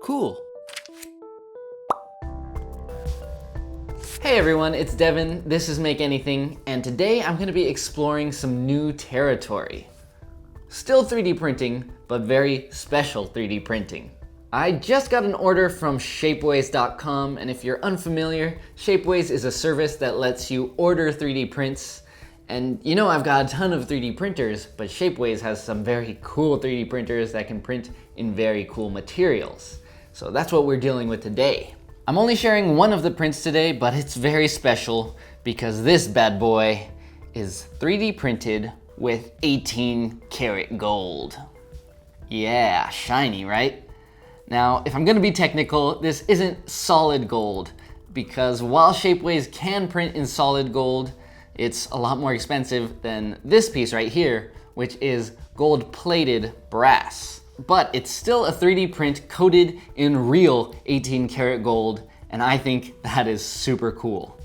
Cool. Hey everyone, it's Devin. This is Make Anything, and today I'm going to be exploring some new territory. Still 3D printing, but very special 3D printing. I just got an order from shapeways.com, and if you're unfamiliar, Shapeways is a service that lets you order 3D prints. And you know I've got a ton of 3D printers, but Shapeways has some very cool 3D printers that can print in very cool materials. So that's what we're dealing with today. I'm only sharing one of the prints today, but it's very special because this bad boy is 3D printed with 18 karat gold. Yeah, shiny, right? Now, if I'm gonna be technical, this isn't solid gold because while Shapeways can print in solid gold, it's a lot more expensive than this piece right here, which is gold-plated brass. But it's still a 3D print coated in real 18 karat gold, and I think that is super cool.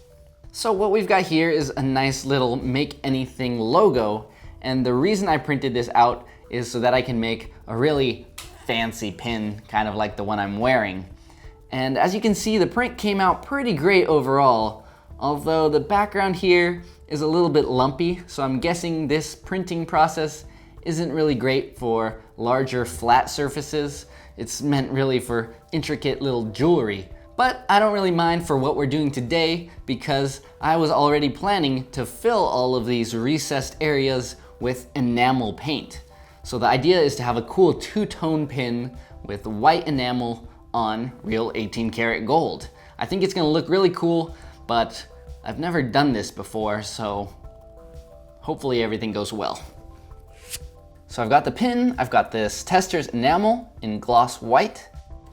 So what we've got here is a nice little Make Anything logo, and the reason I printed this out is so that I can make a really fancy pin, kind of like the one I'm wearing. And as you can see, the print came out pretty great overall, although the background here is a little bit lumpy, so I'm guessing this printing process isn't really great for larger flat surfaces. It's meant really for intricate little jewelry. But I don't really mind for what we're doing today because I was already planning to fill all of these recessed areas with enamel paint. So the idea is to have a cool two-tone pin with white enamel on real 18 karat gold. I think it's gonna look really cool, but I've never done this before, so hopefully everything goes well. So I've got the pin, I've got this tester's enamel in gloss white,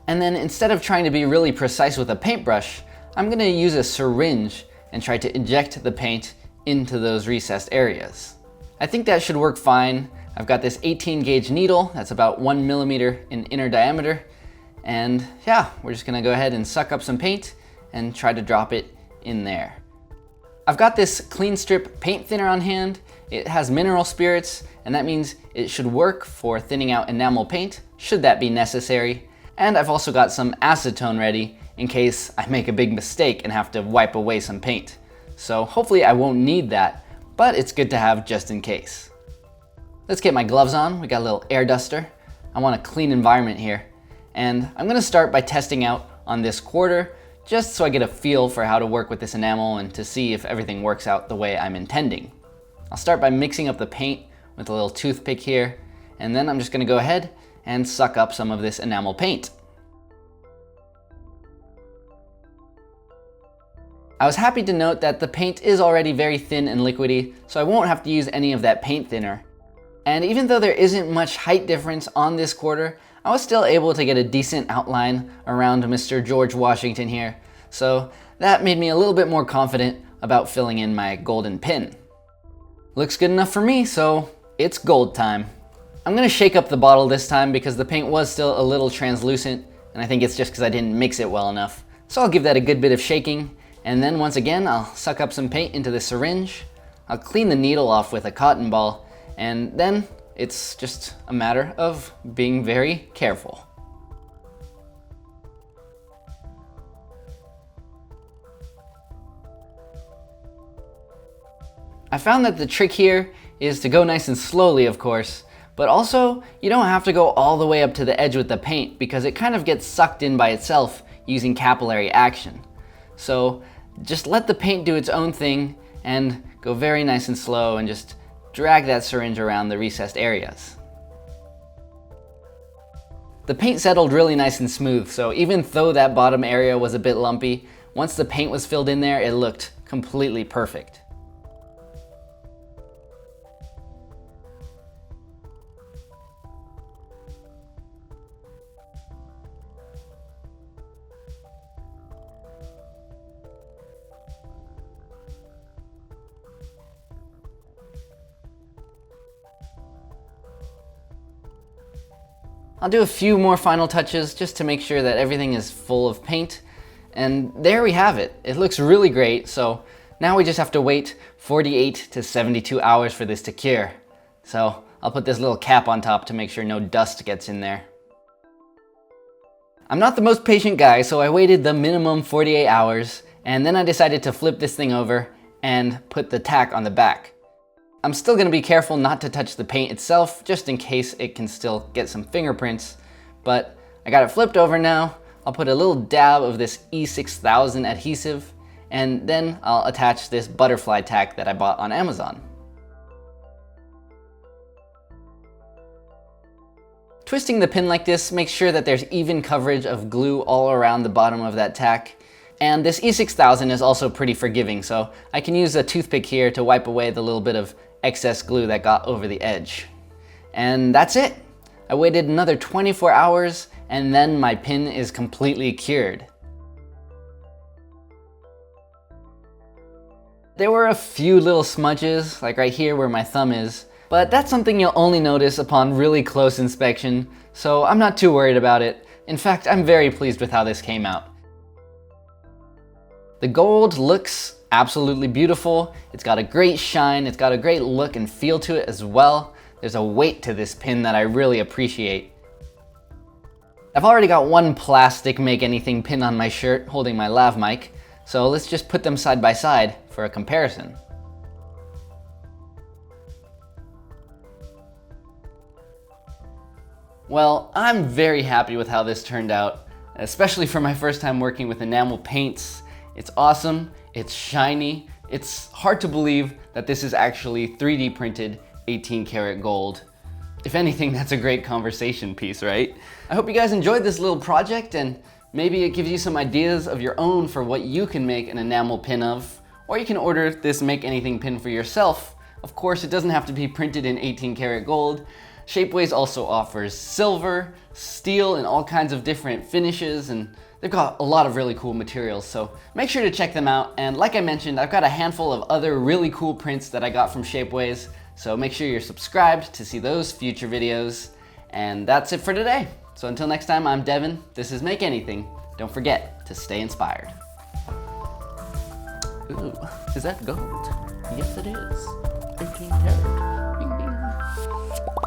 and then instead of trying to be really precise with a paintbrush, I'm gonna use a syringe and try to inject the paint into those recessed areas. I think that should work fine. I've got this 18 gauge needle that's about 1 millimeter in inner diameter, and yeah, we're just gonna go ahead and suck up some paint and try to drop it in there. I've got this clean strip paint thinner on hand. It has mineral spirits, and that means it should work for thinning out enamel paint, should that be necessary. And I've also got some acetone ready in case I make a big mistake and have to wipe away some paint. So hopefully I won't need that, but it's good to have just in case. Let's get my gloves on. We got a little air duster. I want a clean environment here. And I'm gonna start by testing out on this quarter, just so I get a feel for how to work with this enamel and to see if everything works out the way I'm intending. I'll start by mixing up the paint with a little toothpick here, and then I'm just gonna go ahead and suck up some of this enamel paint. I was happy to note that the paint is already very thin and liquidy, so I won't have to use any of that paint thinner. And even though there isn't much height difference on this quarter, I was still able to get a decent outline around Mr. George Washington here, so that made me a little bit more confident about filling in my golden pin. Looks good enough for me, so it's gold time. I'm gonna shake up the bottle this time because the paint was still a little translucent, and I think it's just because I didn't mix it well enough. So I'll give that a good bit of shaking, and then once again, I'll suck up some paint into the syringe. I'll clean the needle off with a cotton ball, and then it's just a matter of being very careful. I found that the trick here is to go nice and slowly, of course, but also you don't have to go all the way up to the edge with the paint because it kind of gets sucked in by itself using capillary action. So just let the paint do its own thing and go very nice and slow and just drag that syringe around the recessed areas. The paint settled really nice and smooth, so even though that bottom area was a bit lumpy, once the paint was filled in there, it looked completely perfect. I'll do a few more final touches just to make sure that everything is full of paint. And there we have it. It looks really great, so now we just have to wait 48 to 72 hours for this to cure. So I'll put this little cap on top to make sure no dust gets in there. I'm not the most patient guy, so I waited the minimum 48 hours, and then I decided to flip this thing over and put the tack on the back. I'm still gonna be careful not to touch the paint itself, just in case it can still get some fingerprints, but I got it flipped over now. I'll put a little dab of this E6000 adhesive, and then I'll attach this butterfly tack that I bought on Amazon. Twisting the pin like this makes sure that there's even coverage of glue all around the bottom of that tack. And this E6000 is also pretty forgiving, so I can use a toothpick here to wipe away the little bit of excess glue that got over the edge. And that's it. I waited another 24 hours, and then my pin is completely cured. There were a few little smudges, like right here where my thumb is, but that's something you'll only notice upon really close inspection, so I'm not too worried about it. In fact, I'm very pleased with how this came out. The gold looks absolutely beautiful. It's got a great shine, it's got a great look and feel to it as well. There's a weight to this pin that I really appreciate. I've already got one plastic Make Anything pin on my shirt holding my lav mic, so let's just put them side by side for a comparison. Well, I'm very happy with how this turned out, especially for my first time working with enamel paints. It's awesome, it's shiny, it's hard to believe that this is actually 3D printed 18 karat gold. If anything, that's a great conversation piece, right? I hope you guys enjoyed this little project, and maybe it gives you some ideas of your own for what you can make an enamel pin of, or you can order this Make Anything pin for yourself. Of course, it doesn't have to be printed in 18 karat gold. Shapeways also offers silver, steel, and all kinds of different finishes, and they've got a lot of really cool materials, so make sure to check them out. And like I mentioned, I've got a handful of other really cool prints that I got from Shapeways, so make sure you're subscribed to see those future videos. And that's it for today. So until next time, I'm Devin. This is Make Anything. Don't forget to stay inspired. Ooh, is that gold? Yes, it is. 18 karat. Bing, bing.